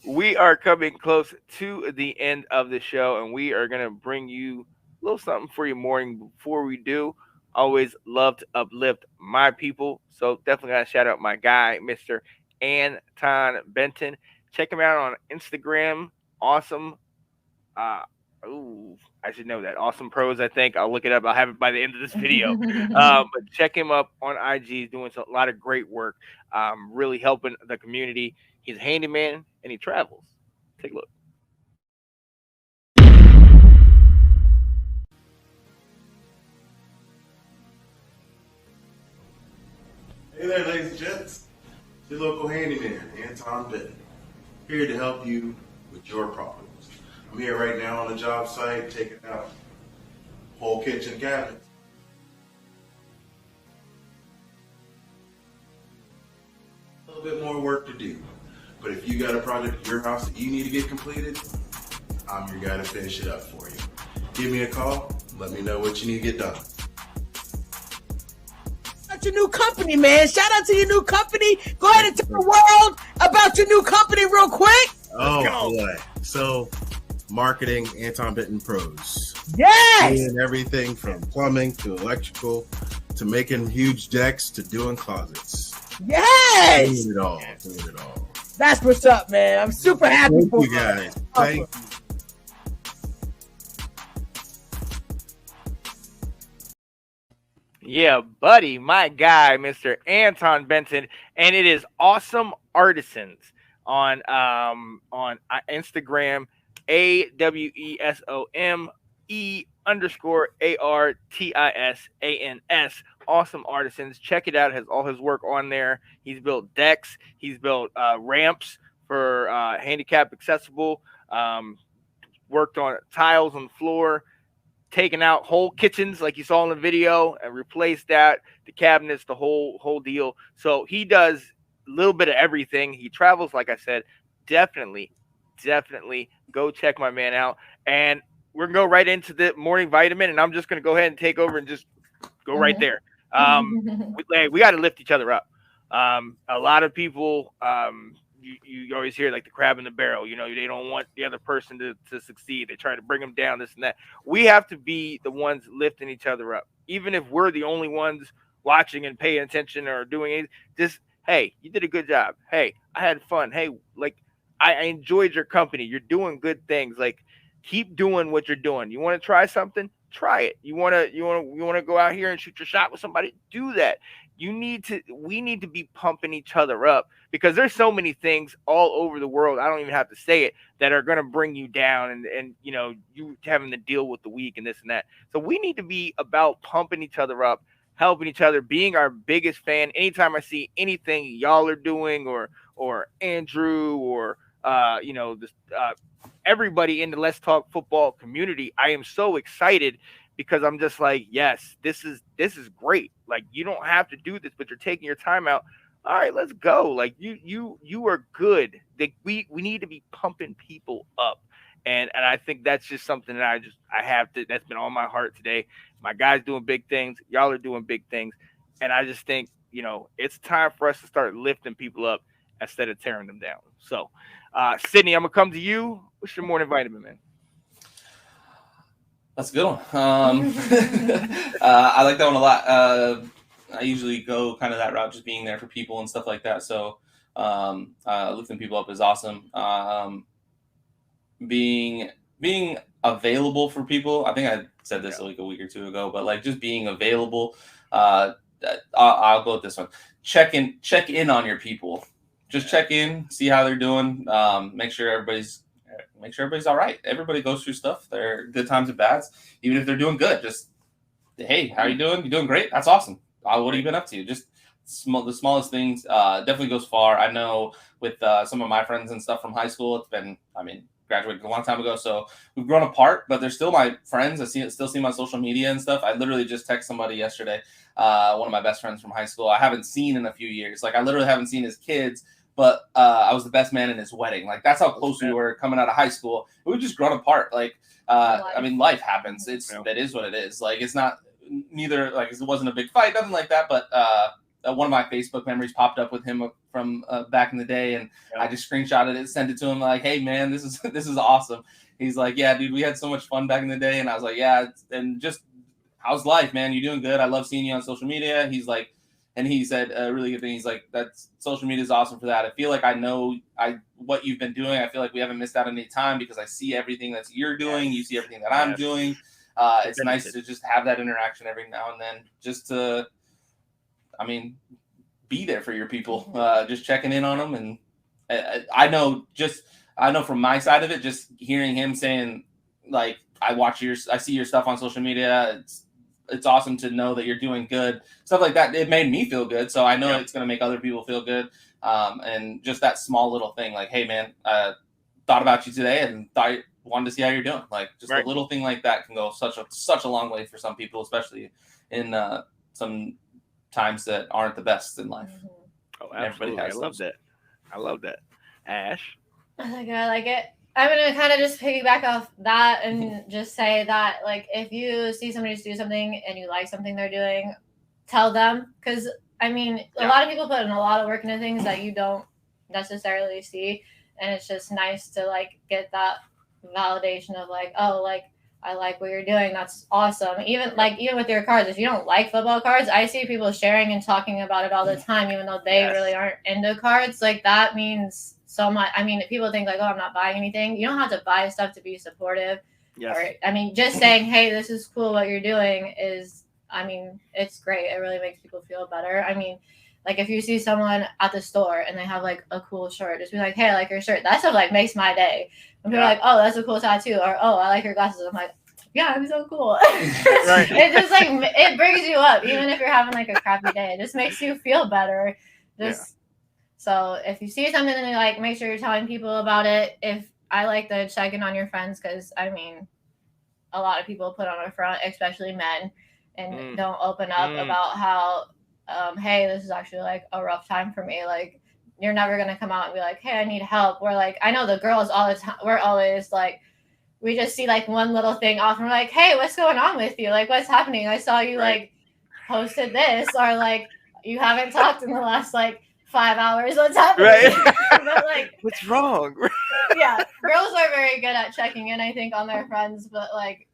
We are coming close to the end of the show, and we are going to bring you a little something for your morning. Before we do, always love to uplift my people. So definitely got to shout out my guy, Mr. Anton Benton. Check him out on Instagram. Awesome. Uh, ooh, I should know that. Awesome Pros, I think. I'll look it up. I'll have it by the end of this video. But check him up on IG. He's doing a lot of great work, really helping the community. He's a handyman and he travels. Take a look. Hey there, ladies and gents. It's your local handyman, Anton Bennett, here to help you with your problems. I'm here right now on the job site taking out whole kitchen cabinets. A little bit more work to do. But if you got a project at your house that you need to get completed, I'm your guy to finish it up for you. Give me a call, let me know what you need to get done. Your new company, man. Shout out to your new company. Go ahead and tell the world about your new company real quick. Oh boy. So marketing Anton Benton Pros. Yes. Doing everything from plumbing to electrical to making huge decks to doing closets. Yes. Doing it all. Doing it all. That's what's up, man. I'm super happy Thank for you guys. Thank you. Yeah, buddy, my guy, Mr. Anton Benton, and it is Awesome Artisans on Instagram, AWESOME_ARTISANS. Awesome Artisans. Check it out. It has all his work on there. He's built decks. He's built ramps for handicap accessible. Worked on tiles on the floor, taking out whole kitchens like you saw in the video and replaced that, the cabinets, the whole deal. So he does a little bit of everything. He travels, like I said. Definitely go check my man out. And we're gonna go right into the morning vitamin, and I'm just gonna go ahead and take over and just go right there. We got to lift each other up. A lot of people, you always hear like the crab in the barrel. You know, they don't want the other person to succeed. They try to bring them down, this and that. We have to be the ones lifting each other up, even if we're the only ones watching and paying attention or doing it. Just hey, you did a good job. Hey, I had fun. Hey, like I enjoyed your company. You're doing good things. Like keep doing what you're doing. You want to try something? Try it. You want to go out here and shoot your shot with somebody? Do that. We need to be pumping each other up because there's so many things all over the world. I don't even have to say it that are going to bring you down and you having to deal with the week and this and that. So we need to be about pumping each other up, helping each other, being our biggest fan. Anytime I see anything y'all are doing or Andrew or this everybody in the Let's Talk Football community, I am so excited because I'm just like, yes, this is great. Like you don't have to do this, but you're taking your time out. All right, let's go. Like you are good. Like we need to be pumping people up. And I think that's just something that I have to that's been on my heart today. My guys doing big things, y'all are doing big things. And I just think, it's time for us to start lifting people up instead of tearing them down. So Sydney, I'm gonna come to you. What's your morning vitamin, man? That's a good one. I like that one a lot. I usually go kind of that route, just being there for people and stuff like that. So lifting people up is awesome. Being available for people. I think I said this like a week or two ago, but like just being available. I'll go with this one. Check in on your people. Just check in, see how they're doing. Make sure everybody's all right. Everybody goes through stuff. There are good times and bads. Even if they're doing good, just hey, how are you doing? You doing great? That's awesome. What have you been up to? Just the smallest things definitely goes far. I know with some of my friends and stuff from high school, it's been, graduated a long time ago, so we've grown apart, but they're still my friends. Still see them on social media and stuff. I literally just texted somebody yesterday, one of my best friends from high school. I haven't seen in a few years. Like I literally haven't seen his kids, but I was the best man in his wedding. Like that's how close we were coming out of high school. We've just grown apart. Like life happens. That is what it is. Like it's not neither like it wasn't a big fight, nothing like that. But one of my Facebook memories popped up with him from back in the day, and I just screenshotted it, sent it to him like, "Hey man, this is awesome." He's like, "Yeah, dude, we had so much fun back in the day," and I was like, "Yeah," and just how's life, man? You doing good? I love seeing you on social media. He's like, and he said a really good thing. He's like, "That's social media is awesome for that. I feel like I know what you've been doing. I feel like we haven't missed out on any time because I see everything that you're doing. You see everything that I'm doing. It's nice to just have that interaction every now and then, just to, I mean, be there for your people, just checking in on them. And I know from my side of it, just hearing him saying like, I see your stuff on social media. It's awesome to know that you're doing good, stuff like that. It made me feel good. So I know it's going to make other people feel good. And just that small little thing, like, hey man, thought about you today and wanted to see how you're doing. Like just a little thing like that can go such a long way for some people, especially in some times that aren't the best in life. Oh, absolutely. I love that. Ash? I like it. I'm going to kind of just piggyback off that and just say that, like, if you see somebody do something and you like something they're doing, tell them. Because, I mean, a lot of people put in a lot of work into things that you don't necessarily see. And it's just nice to, like, get that validation of, like, oh, like, I like what you're doing. That's awesome. Even with your cards, if you don't like football cards, I see people sharing and talking about it all the time, even though they really aren't into cards. Like, that means so much. I mean, if people think like, oh, I'm not buying anything, you don't have to buy stuff to be supportive. Yes. Or, I mean, just saying, hey, this is cool what you're doing is, I mean, it's great. It really makes people feel better. I mean, like if you see someone at the store and they have like a cool shirt, just be like, hey, I like your shirt. That stuff like makes my day. When people are like, oh, that's a cool tattoo, or oh, I like your glasses. I'm like, yeah, I'm so cool. Right. It just like, it brings you up, even if you're having like a crappy day. It just makes you feel better. So if you see something that you like, make sure you're telling people about it. If I like the checking on your friends, because I mean, a lot of people put on a front, especially men, and don't open up about how, hey, this is actually like a rough time for me. Like, you're never gonna come out and be like, hey, I need help. We're like, I know the girls all the time. We're always like, we just see like one little thing off, and we're like, hey, what's going on with you? Like, what's happening? I saw you like posted this, or like you haven't talked in the last like 5 hours. What's happening? Right. But like, what's wrong? Yeah, girls are very good at checking in, I think, on their friends, but like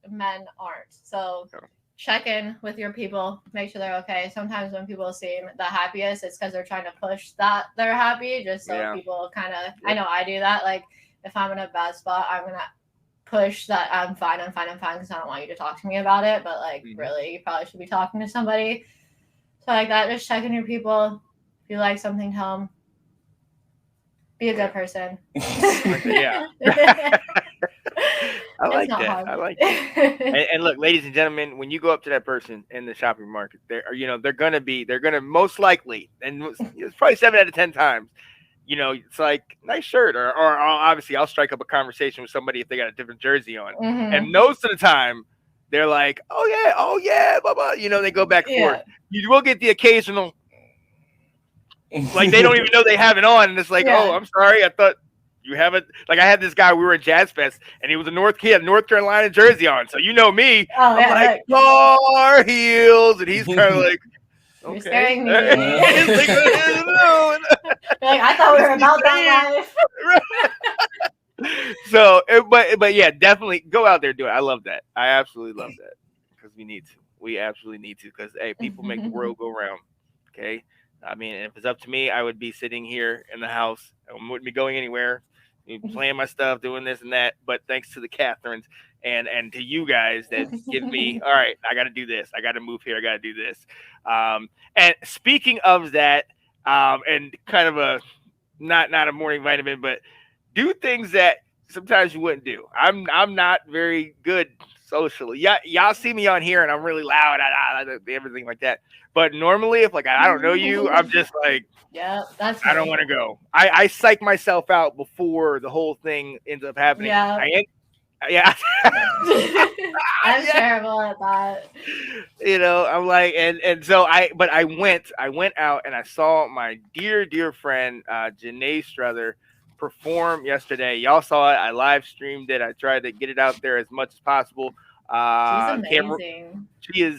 men aren't. So check in with your people, make sure they're okay. Sometimes when people seem the happiest, it's because they're trying to push that they're happy, just so people kind of, I know I do that. Like if I'm in a bad spot, I'm going to push that I'm fine, because I don't want you to talk to me about it. But like really, you probably should be talking to somebody. So like that, just check in your people. If you like something, tell them. Be a good person. Yeah. I like that. Hard. I like that. And look, ladies and gentlemen, when you go up to that person in the shopping market, they're gonna most likely, and it's probably 7 out of 10 times, it's like nice shirt, or obviously I'll strike up a conversation with somebody if they got a different jersey on, and most of the time they're like, oh yeah, blah blah. They go back and forth. You will get the occasional. Like they don't even know they have it on, and it's like, oh, I'm sorry, I thought you have it. Like I had this guy, we were at Jazz Fest, and he had a North Carolina jersey on. So me, I'm like Tar Heels, and he's kind of like, you're okay. scaring me. Like, I thought we were about that life. So, but yeah, definitely go out there and do it. I love that. I absolutely love that because we need to. We absolutely need to because hey, people make the world go round. Okay. I mean, if it's up to me, I would be sitting here in the house. I wouldn't be going anywhere, playing my stuff, doing this and that. But thanks to the Catherines and to you guys that give me, all right, I got to do this. I got to move here. I got to do this. And speaking of that, and kind of a not a morning vitamin, but do things that sometimes you wouldn't do. I'm not very good socially. Y'all see me on here and I'm really loud, everything like that. But normally, if like I don't know you, I'm just like, that's. I don't want to go. I psych myself out before the whole thing ends up happening. Yeah. I'm terrible at that. I'm like, and so I went out and I saw my dear friend Janae Struther perform yesterday. Y'all saw it. I live streamed it. I tried to get it out there as much as possible. She's amazing.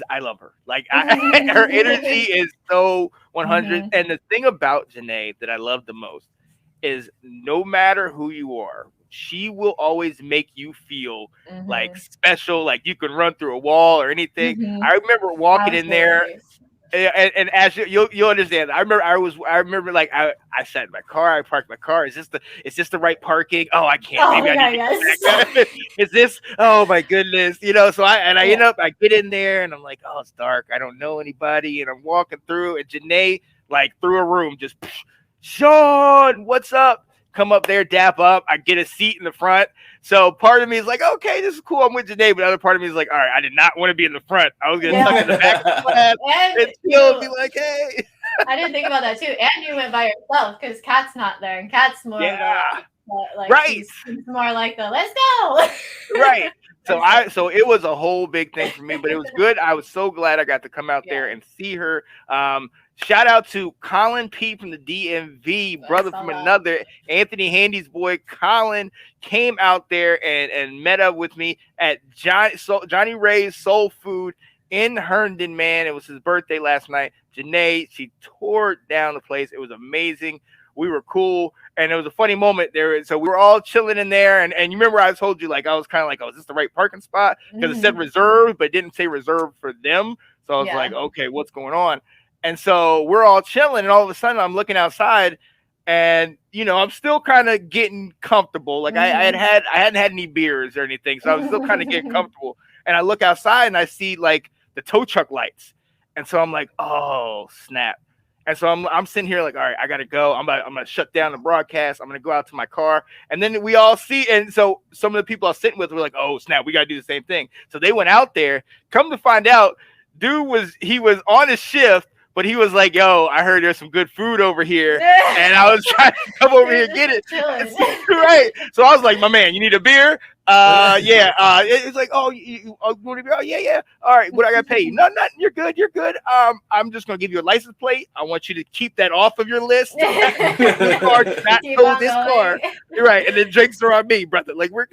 I love her. Like her energy is so 100. And the thing about Janae that I love the most is no matter who you are, she will always make you feel like special, like you can run through a wall or anything. I remember walking in there. And as you'll understand, I remember like I sat in my car, I parked my car. Is this the right parking? Oh, I can't. Maybe I need to is this? Oh my goodness, So I end up, I get in there and I'm like, oh, it's dark. I don't know anybody, and I'm walking through, and Janae like through a room just, Sean, what's up? Come up there, dap up. I get a seat in the front. So part of me is like, okay, this is cool. I'm with Janae. But the other part of me is like, all right, I did not want to be in the front. I was going to tuck in the back of the class and still be like, hey. I didn't think about that too. And you went by yourself because Kat's not there. And Kat's more like right. He's more like the let's go. Right. So it was a whole big thing for me, but it was good. I was so glad I got to come out there and see her. Shout out to Colin P from the DMV, brother from another. Anthony Handy's boy Colin came out there and met up with me at Johnny Ray's Soul Food in Herndon, man. It was his birthday last night. Janae, she tore down the place. It was amazing. We were cool. And it was a funny moment there. So we were all chilling in there. And you remember I told you, like, I was kind of like, oh, is this the right parking spot? Because it said reserved, but didn't say reserved for them. So I was like, okay, what's going on? And so we're all chilling. And all of a sudden I'm looking outside and, I'm still kind of getting comfortable. Like I hadn't had any beers or anything. So I was still kind of getting comfortable. And I look outside and I see like the tow truck lights. And so I'm like, oh, snap. And so I'm sitting here like, all right, I got to go. I'm going to shut down the broadcast. I'm going to go out to my car. And then we all see. And so some of the people I was sitting with were like, oh, snap, we got to do the same thing. So they went out there. Come to find out, dude was on his shift, but he was like, yo, I heard there's some good food over here. And I was trying to come over here and get it. Right. So I was like, my man, you need a beer? It's like, oh, you want a beer? Oh, yeah. All right, what I got to pay you? No, nothing. You're good. I'm just going to give you a license plate. I want you to keep that off of your list. This car, not tow this car. You're right. And then drinks are on me, brother. Like, we're,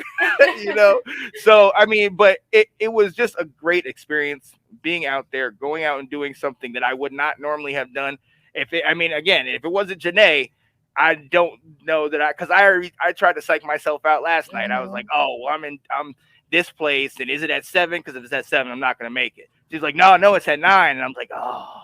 So, I mean, but it was just a great experience being out there, going out and doing something that I would not normally have done. If it wasn't Janae, I don't know that because I tried to psych myself out last night. I was like, oh, well, I'm this place, and is it at 7? Because if it's at 7, I'm not gonna make it. She's like, no, it's at 9, and I'm like, oh.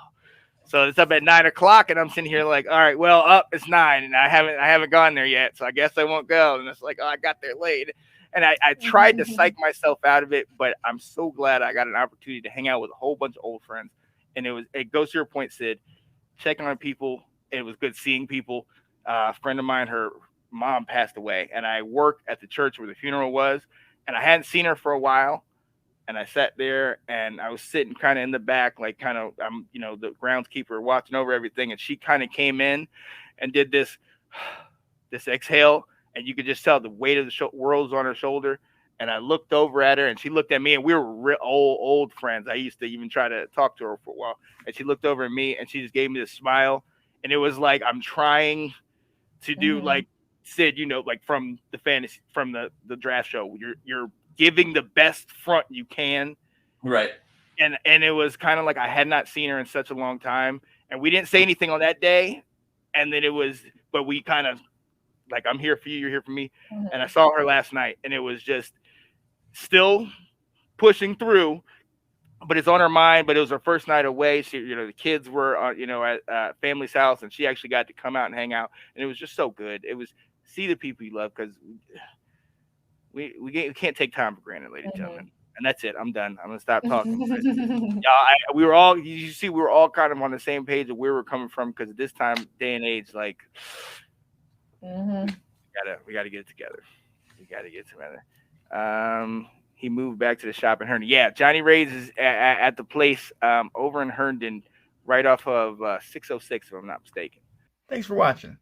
So it's up at 9 o'clock, and I'm sitting here like, all right, well, it's 9, and I haven't gone there yet, so I guess I won't go. And it's like, oh, I got there late, and I tried to psych myself out of it, but I'm so glad I got an opportunity to hang out with a whole bunch of old friends, and it goes to your point, Sid, checking on people. It was good seeing people. A friend of mine, her mom passed away, and I worked at the church where the funeral was, and I hadn't seen her for a while. And I sat there and I was sitting kind of in the back, like kind of, the groundskeeper watching over everything. And she kind of came in and did this exhale, and you could just tell the weight of the world was on her shoulder. And I looked over at her and she looked at me, and we were real old friends. I used to even try to talk to her for a while, and she looked over at me and she just gave me this smile. And it was like, I'm trying to do like Sid, like from the fantasy, from the draft show, you're giving the best front you can. Right. And it was kind of like, I had not seen her in such a long time, and we didn't say anything on that day. And then but we kind of like, I'm here for you, you're here for me. And I saw her last night, and it was just still pushing through, but it's on her mind. But it was her first night away. She, the kids were, at family's house, and she actually got to come out and hang out. And it was just so good. It was see the people you love, because we can't take time for granted, ladies and gentlemen. And that's it. I'm done. I'm gonna stop talking. We were all kind of on the same page of where we're coming from, because at this day and age, like, we gotta get it together. We gotta get it together. He moved back to the shop in Herndon. Yeah, Johnny Ray's is at the place over in Herndon, right off of 606, if I'm not mistaken. Thanks for watching.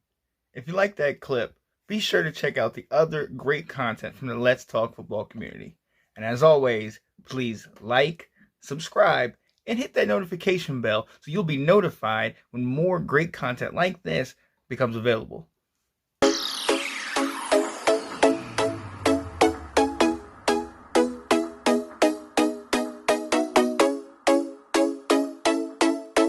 If you like that clip, be sure to check out the other great content from the Let's Talk Football community. And as always, please like, subscribe, and hit that notification bell so you'll be notified when more great content like this becomes available.